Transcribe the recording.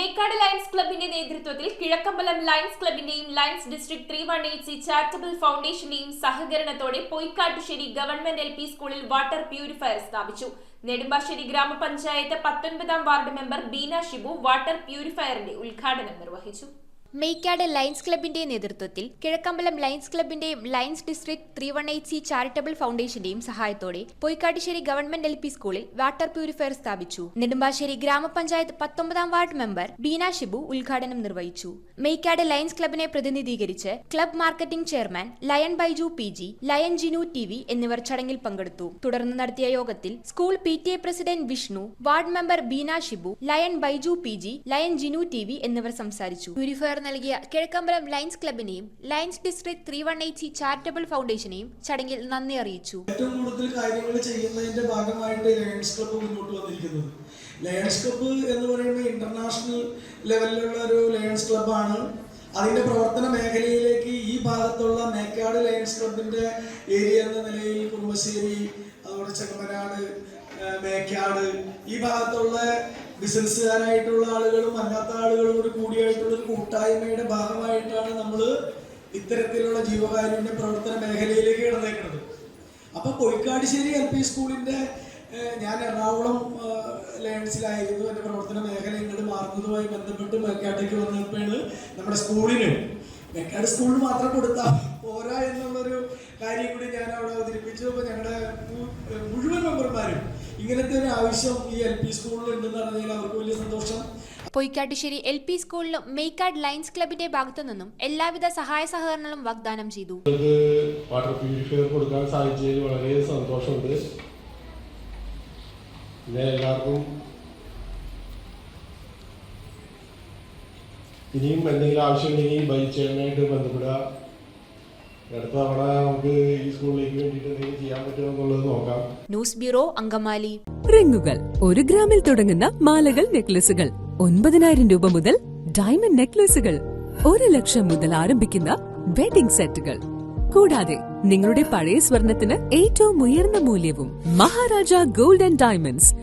Mekkad Lions ക്ലബിന്റെ നേതൃത്വത്തിൽ Kizhakkambalam Lions ക്ലബിന്റെയും ലയൺസ് ഡിസ്ട്രിക്ട് 318C ചാരിറ്റബിൾ ഫൗണ്ടേഷന്റെയും സഹകരണത്തോടെ പൊയ്ക്കാട്ടുശ്ശേരി ഗവൺമെന്റ് LP സ്കൂളിൽ വാട്ടർ പ്യൂരിഫയർ സ്ഥാപിച്ചു. നെടുമ്പാശ്ശേരി ഗ്രാമപഞ്ചായത്ത് 19ാം ward member Beena Shibu water പ്യൂരിഫയറിന്റെ ഉദ്ഘാടനം നിർവഹിച്ചു. മേക്കാട് ലയൺസ് ക്ലബിന്റെ നേതൃത്വത്തിൽ കിഴക്കമ്പലം ലയൺസ് ക്ലബിന്റെയും ലയൺസ് ഡിസ്ട്രിക്ട് 318C ചാരിറ്റബിൾ ഫൗണ്ടേഷന്റെയും സഹായത്തോടെ പൊയ്ക്കാട്ടുശ്ശേരി ഗവൺമെന്റ് LP സ്കൂളിൽ വാട്ടർ പ്യൂരിഫയർ സ്ഥാപിച്ചു. നെടുമ്പാശ്ശേരി ഗ്രാമപഞ്ചായത്ത് 19ാം വാർഡ് മെമ്പർ ബീന ഷിബു ഉദ്ഘാടനം നിർവഹിച്ചു. മേക്കാട് ലയൺസ് ക്ലബിനെ പ്രതിനിധീകരിച്ച് club marketing chairman Lion Baiju PG, Lion Jinu TV എന്നിവർ ചടങ്ങിൽ പങ്കെടുത്തു. തുടർന്ന് നടത്തിയ യോഗത്തിൽ school PTA president Vishnu, ward member Beena Shibu, Lion Baiju PG, Lion Jinu TV എന്നിവർ സംസാരിച്ചു. പ്യൂരിഫയർ നൽകിയ കിഴക്കമ്പലം ലയൺസ് ക്ലബിനെയും ലയൺസ് ഡിസ്ട്രിക്ട് 318C ചാരിറ്റബിൾ ഫൗണ്ടേഷനെയും ചടങ്ങിൽ നന്ദി അറിയിച്ചു. ഏറ്റവും കൂടുതൽ കാര്യങ്ങൾ ചെയ്യുന്നതിന്റെ ഭാഗമായിട്ട് ലയൺസ് ക്ലബ്ബ് മുന്നോട്ട് വന്നിരിക്കുന്നത്. ലയൺസ് ക്ലബ്ബ് എന്ന് പറയുമ്പോൾ ഇന്റർനാഷണൽ ലെവലിലുള്ള ഒരു ലയൺസ് ക്ലബ്ബാണ്. അതിന്റെ പ്രവർത്തന മേഖലയിലേക്ക് ഈ ഭാഗത്തുള്ള മേക്കാട് ലയൺസ് ക്ലബിന്റെ ഏരിയ എന്ന നിലയിൽ കുറുമശ്ശേരി, അതുപോലെ ചെങ്ങമനാട്, മേക്കാട് ഈ ഭാഗത്തുള്ള ബിസിനസ്സുകാരായിട്ടുള്ള ആളുകളും അല്ലാത്ത ആളുകളും കൂടി കൂടിയായിട്ടുള്ള ഒരു കൂട്ടായ്മയുടെ ഭാഗമായിട്ടാണ് നമ്മൾ ഇത്തരത്തിലുള്ള ജീവകാരുണ്യ പ്രവർത്തന മേഖലയിലേക്ക് കിടന്നേക്കുന്നത്. അപ്പൊ പൊയ്ക്കാട്ടുശ്ശേരി LP സ്കൂളിന്റെ ഞാൻ എറണാകുളം ലയൺസിലായിരുന്നു. എൻ്റെ പ്രവർത്തന മേഖല ഇങ്ങോട്ട് മാറുന്നതുമായി ബന്ധപ്പെട്ട് മേക്കാട്ടേക്ക് വന്നപ്പോഴാണ് നമ്മുടെ സ്കൂളിന് മേക്കാട് സ്കൂളിന് മാത്രം കൊടുത്താൽ പോരാ എന്നുള്ളൊരു കാര്യം കൂടി ഞാൻ അവിടെ അവതരിപ്പിച്ചു. അപ്പോൾ ഞങ്ങളുടെ മുഴുവൻ മെമ്പർമാരും ഇങ്ങനത്തെ ഒരു ആവശ്യം ഈ LP സ്കൂളിൽ ഉണ്ടെന്ന് പറഞ്ഞാൽ അവർക്ക് വലിയ സന്തോഷം. പൊയ്ക്കാട്ടുശ്ശേരി LP സ്കൂളിലും മേക്കാട് ലയൺസ് ക്ലബിന്റെ ഭാഗത്തു നിന്നും എല്ലാവിധ സഹായ സഹകരണങ്ങളും വാഗ്ദാനം ചെയ്തു. വാട്ടർ പ്യൂരിഫയർ കൊടുക്കാൻ സാധിച്ചതിൽ വളരെ സന്തോഷമുണ്ട്. പിന്നെ എല്ലാവർക്കും ഇനിയും എന്തെങ്കിലും ആവശ്യമുണ്ടെങ്കിൽ ബൈച്ചേനായിട്ട് ബന്ധപ്പെടുക. അടുത്ത തവണ നമുക്ക് ഈ സ്കൂളിലേക്ക് വേണ്ടിയിട്ട് എന്തെങ്കിലും ചെയ്യാൻ പറ്റുമോ എന്നുള്ളത് നോക്കാം. News bureau, Angamaly. റിങ്ങുകൾ 1 ഗ്രാമിൽ തുടങ്ങുന്ന മാലകൾ, നെക്ലസുകൾ 9,000 രൂപ മുതൽ ഡയമണ്ട് നെക്ലസുകൾ 1 ലക്ഷം മുതൽ ആരംഭിക്കുന്ന വെഡിംഗ് സെറ്റുകൾ, കൂടാതെ നിങ്ങളുടെ പഴയ സ്വർണത്തിന് ഏറ്റവും ഉയർന്ന മൂല്യവും. Maharaja gold and diamonds,